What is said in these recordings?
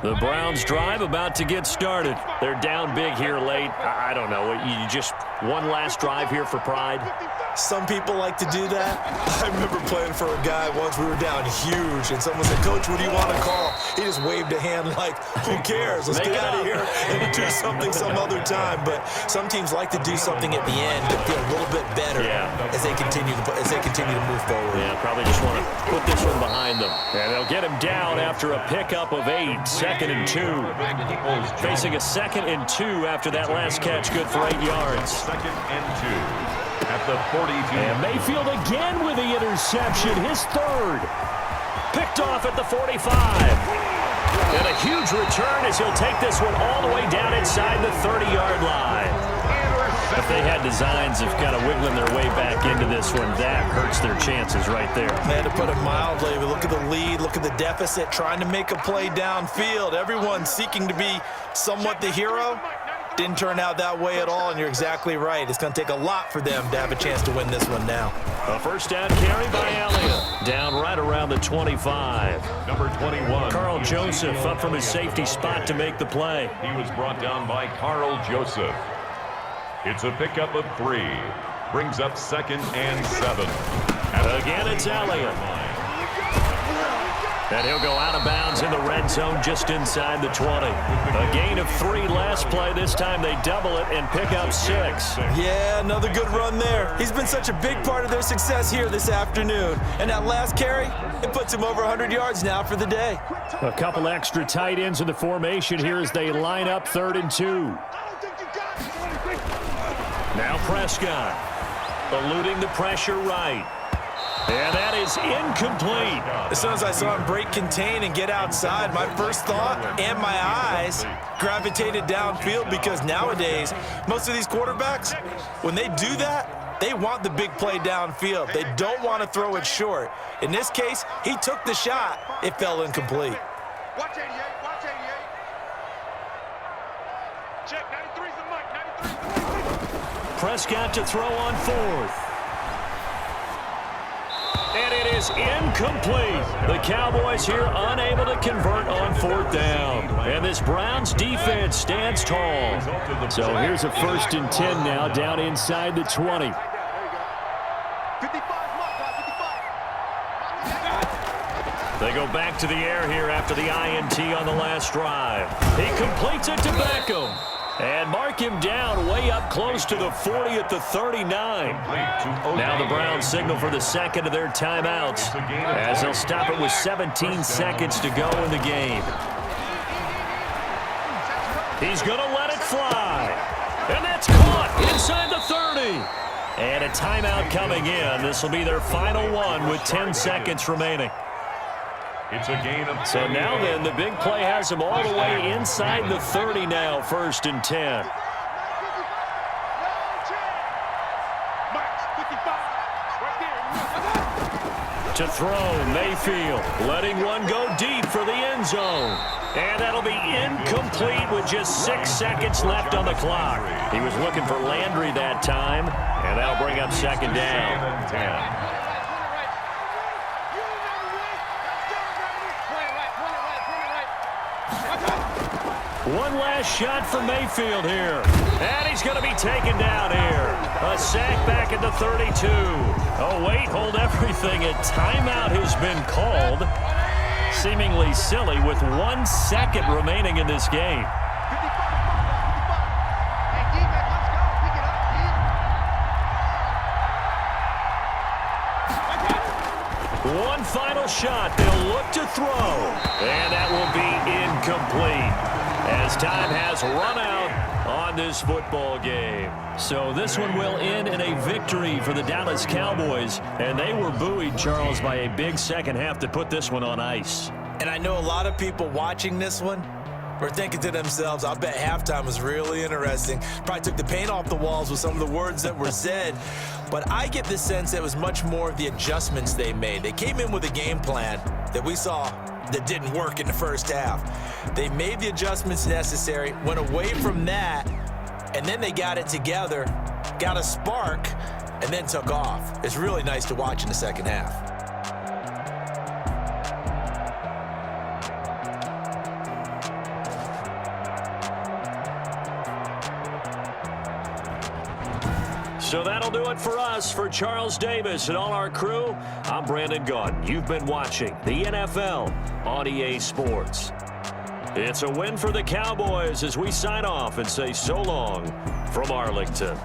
The Browns drive about to get started. They're down big here late. I don't know. You just one last drive here for pride? Some people like to do that. I remember playing for a guy once. We were down huge, and someone said, "Coach, what do you want to call?" He just waved a hand like, "Who cares? Let's get out of here and do something some other time." But some teams like to do something at the end to feel a little bit better as they continue to move forward. Yeah, probably just want to put this one behind them. And they'll get him down after a pickup of 8, 2nd and 2. Facing a 2nd and 2 after that last catch, good for 8 yards. 2nd and 2. At the 42. And Mayfield again with the interception, his 3rd. Picked off at the 45. And a huge return as he'll take this one all the way down inside the 30-yard line. If they had designs of kind of wiggling their way back into this one, that hurts their chances right there. They had to put it mildly. Look at the lead, look at the deficit, trying to make a play downfield. Everyone seeking to be somewhat the hero. Didn't turn out that way at all, and you're exactly right. It's going to take a lot for them to have a chance to win this one now. A first down carry by Elliott. Down right around the 25. Number 21. Carl Joseph up from his safety spot to make the play. He was brought down by Carl Joseph. It's a pickup of 3. Brings up 2nd and 7. Again, it's Elliott. And he'll go out of bounds in the red zone just inside the 20. A gain of 3 last play. This time they double it and pick up 6. Yeah, another good run there. He's been such a big part of their success here this afternoon. And that last carry, it puts him over 100 yards now for the day. A couple extra tight ends in the formation here as they line up 3rd and 2. Now Prescott, eluding the pressure right. And that is incomplete. As soon as I saw him break contain and get outside, my first thought and my eyes gravitated downfield, because nowadays, most of these quarterbacks, when they do that, they want the big play downfield. They don't want to throw it short. In this case, he took the shot. It fell incomplete. Watch 88, watch 88. Check, 93's the mic, 93's. Prescott to throw on 4th. And it is incomplete. The Cowboys here unable to convert on 4th down. And this Browns defense stands tall. So here's a 1st and 10 now down inside the 20. 55, They go back to the air here after the INT on the last drive. He completes it to Beckham. And mark him down way up close to the 40 at the 39. Now the Browns signal for the 2nd of their timeouts as they'll stop it with 17 seconds to go in the game. He's going to let it fly. And that's caught inside the 30. And a timeout coming in. This will be their final one with 10 seconds remaining. It's a gain of 10. So now then, the big play has him all the way inside the 30 now, 1st and 10. To throw, Mayfield letting one go deep for the end zone. And that'll be incomplete with just 6 seconds left on the clock. He was looking for Landry that time, and that'll bring up 2nd down. 10. One last shot for Mayfield here. And he's going to be taken down here. A sack back at the 32. Oh, wait, hold everything. A timeout has been called. Seemingly silly with 1 second remaining in this game. One final shot. They'll look to throw. And that will be incomplete, as time has run out on this football game. So this one will end in a victory for the Dallas Cowboys. And they were buoyed, Charles, by a big second half to put this one on ice. And I know a lot of people watching this one were thinking to themselves, I bet halftime was really interesting. Probably took the paint off the walls with some of the words that were said. But I get the sense that it was much more of the adjustments they made. They came in with a game plan that we saw that didn't work in the first half. They made the adjustments necessary, went away from that, and then they got it together, got a spark, and then took off. It's really nice to watch in the second half. So that'll do it for us. For Charles Davis and all our crew, I'm Brandon Gaudin. You've been watching the NFL on EA Sports. It's a win for the Cowboys as we sign off and say so long from Arlington.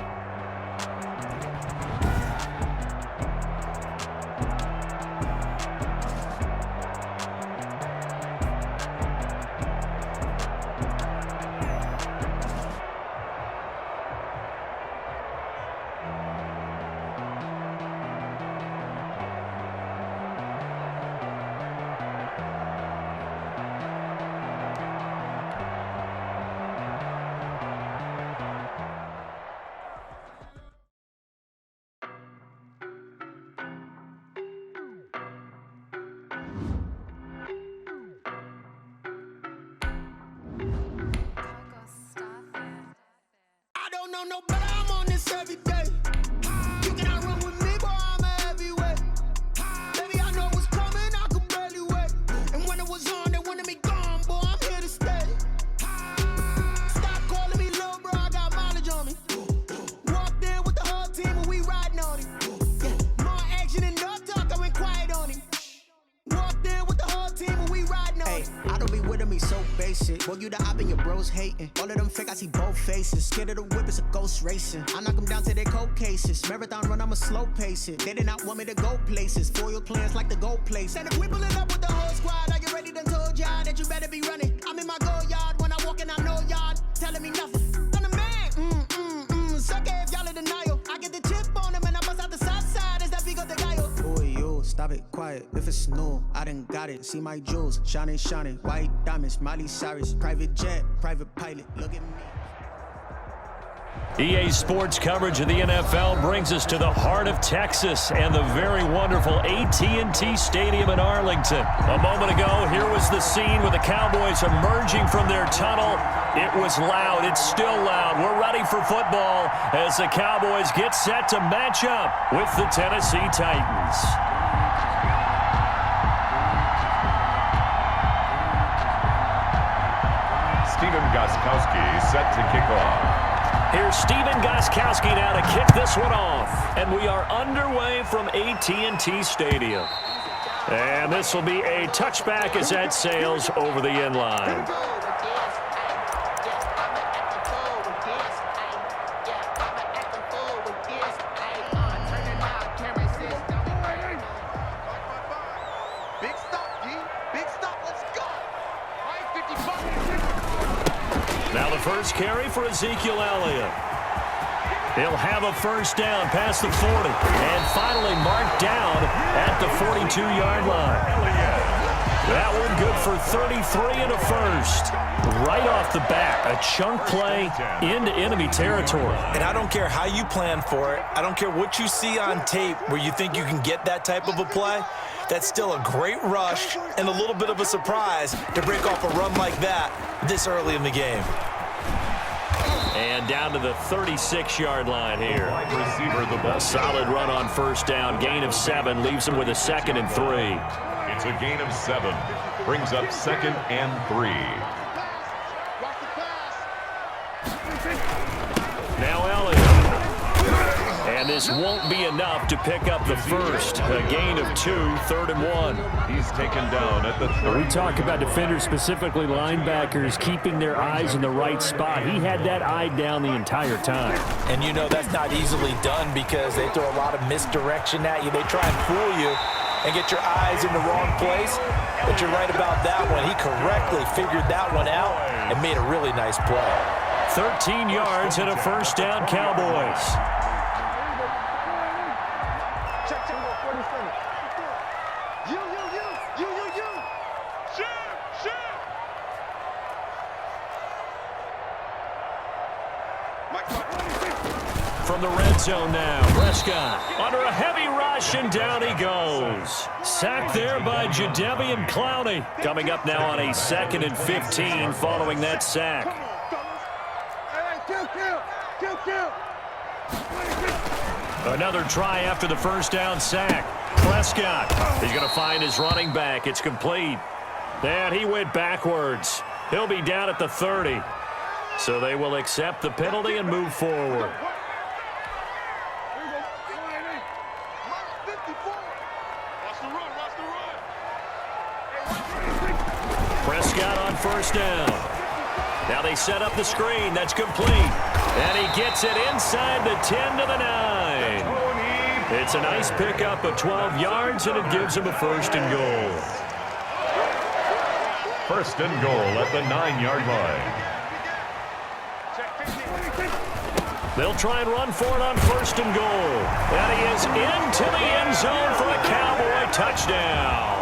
No, but I'm on this every day. You cannot run with me, boy, I'm a heavyweight. Baby, I know what's coming, I could barely wait. And when it was on, they wanted me gone, boy, I'm here to stay. Stop calling me little bro, I got mileage on me. Walked in with the whole team and we riding on him. Yeah, more action and no talk, I went quiet on him. Walked in with the whole team and we riding on him. I don't be with me so basic. Boy, you the op and your bros hating. All of them fake, I see both faces. Scared of the whip, it's a ghost racing. I knock them down to their cold cases. Marathon run, I'ma slow pace it. They did not want me to go places. Foil plans like the gold place. And if we pulling up with the whole squad, are you ready? Done told y'all that you better be running. I'm in my go yard when I walk in, I know y'all telling me nothing. I'm the man, sucker if y'all in denial. I get the chip on him and I bust out the south side. Is that Figo de Gallo? Boy, you, stop it, quiet. If it's new, I done got it. See my jewels, shining, shining. White diamonds, Miley Cyrus. Private jet, private pilot. Look at me. EA Sports coverage of the NFL brings us to the heart of Texas and the very wonderful AT&T Stadium in Arlington. A moment ago, here was the scene with the Cowboys emerging from their tunnel. It was loud. It's still loud. We're ready for football as the Cowboys get set to match up with the Tennessee Titans. Stephen Gostkowski set to kick off. Here's Stephen Gostkowski now to kick this one off. And we are underway from AT&T Stadium. And this will be a touchback as that sails over the end line. Big stop, G. Big stop. Let's go. Now the first carry for Ezekiel Elliott. He'll have a first down past the 40 and finally marked down at the 42-yard line. That one good for 33 and a first. Right off the bat, a chunk play into enemy territory. And I don't care how you plan for it. I don't care what you see on tape where you think you can get that type of a play. That's still a great rush and a little bit of a surprise to break off a run like that this early in the game. And down to the 36-yard line here. Wide receiver, the ball. A solid run on first down. Gain of 7 leaves him with a 2nd and 3. It's a gain of 7. Brings up 2nd and 3. Now Elliott. And this won't be enough to pick up the first. A gain of 2, 3rd and 1. He's taken down at the 30. We talk about defenders, specifically linebackers, keeping their eyes in the right spot. He had that eye down the entire time. And you know that's not easily done because they throw a lot of misdirection at you. They try and fool you and get your eyes in the wrong place. But you're right about that one. He correctly figured that one out and made a really nice play. 13 yards and a first down, Cowboys. Check, 47. You. Shoot. From the red zone now, Prescott under a heavy rush, and down he goes. Sacked there by Jadeveon Clowney. Coming up now on a 2nd and 15 following that sack. Kill. Another try after the first down sack. Prescott, he's going to find his running back. It's complete. And he went backwards. He'll be down at the 30. So they will accept the penalty and move forward. Prescott on first down. Now they set up the screen. That's complete. And he gets it inside the 10 to the 9. It's a nice pickup of 12 yards, and it gives him a first and goal. First and goal at the 9-yard line. They'll try and run for it on first and goal. And he is into the end zone for a Cowboy touchdown.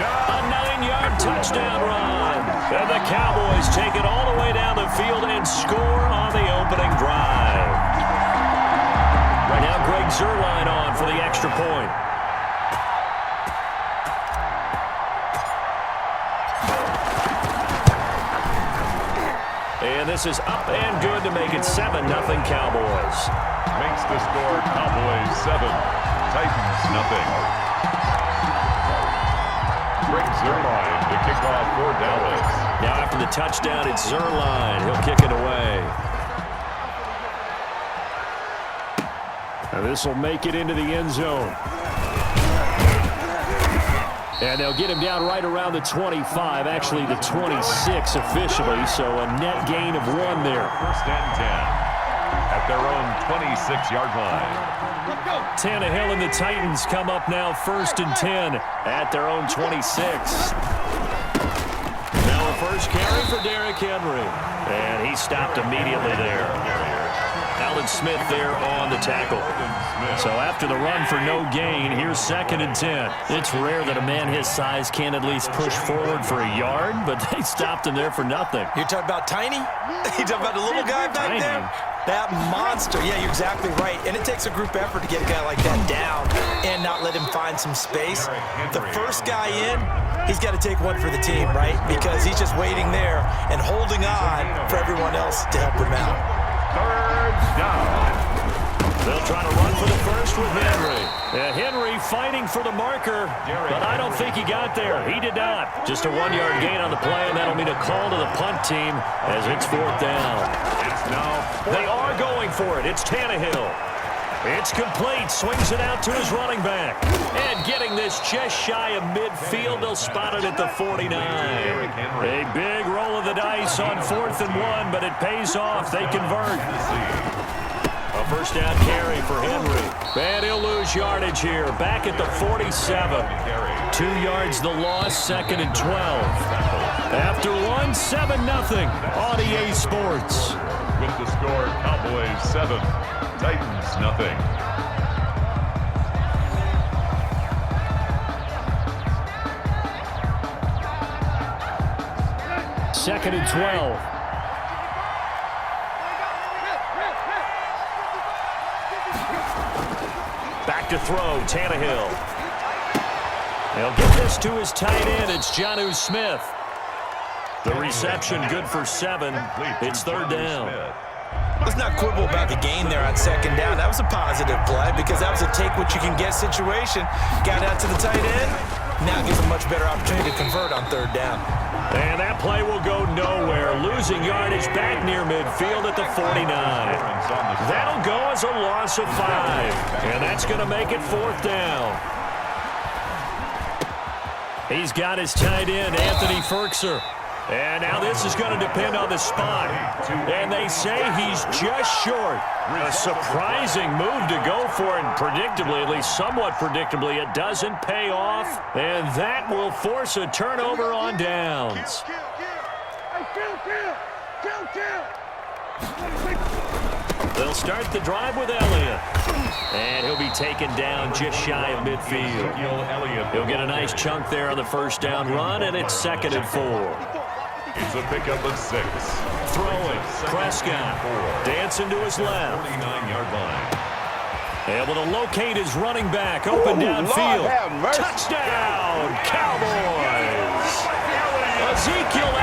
A 9-yard touchdown run. And the Cowboys take it all the way down the field and score on the opening drive. Right now, Greg Zuerlein on for the extra point. And this is up and good to make it 7-0 Cowboys. Makes the score Cowboys 7, Titans nothing. Greg Zuerlein to kick off for Dallas. Now after the touchdown, it's Zuerlein. He'll kick it away. And this will make it into the end zone. And they'll get him down right around the 25, actually the 26 officially, so a net gain of 1 there. First and 10 at their own 26-yard line. Tannehill and the Titans come up now first and 10 at their own 26. Now a first carry for Derrick Henry. And he stopped immediately there. Alden Smith there on the tackle. So after the run for no gain, here's second and 10. It's rare that a man his size can at least push forward for a yard, but they stopped him there for nothing. You're talking about Tiny? You talking about the little guy back there? That monster. Yeah, you're exactly right. And it takes a group effort to get a guy like that down and not let him find some space. The first guy in, he's got to take one for the team, right? Because he's just waiting there and holding on for everyone else to help him out. Third down. They'll try to run for the first with Henry. Henry fighting for the marker, but I don't think he got there. He did not. Just a 1-yard gain on the play, and that'll mean a call to the punt team as it's fourth down. It's now They are going for it. It's Tannehill. It's complete. Swings it out to his running back. And getting this just shy of midfield, they'll spot it at the 49. A big roll of the dice on 4th and 1, but it pays off. They convert. A first down carry for Henry. And he'll lose yardage here. Back at the 47. 2 yards the loss, second and 12. After one, 7-0 on EA Sports. with the score Cowboys 7, Titans nothing. Second and 12. Back to throw, Tannehill. He'll get this to his tight end. It's Jonnu Smith. The reception good for 7. It's third down. Let's not quibble about the gain there on second down. That was a positive play because that was a take-what-you-can-get situation. Got out to the tight end. Now gives a much better opportunity to convert on third down. And that play will go nowhere. Losing yardage back near midfield at the 49. That'll go as a loss of 5. And that's going to make it fourth down. He's got his tight end, Anthony Ferkser. And now this is going to depend on the spot. And they say he's just short. A surprising move to go for it. Predictably, at least somewhat predictably, it doesn't pay off. And that will force a turnover on downs. They'll start the drive with Elliott. And he'll be taken down just shy of midfield. He'll get a nice chunk there on the first down run, and it's second and 4. It's a pickup of 6. Throwing, Prescott, dancing to his left. 49-yard line. Able to locate his running back, open downfield. Touchdown, Cowboys! Ezekiel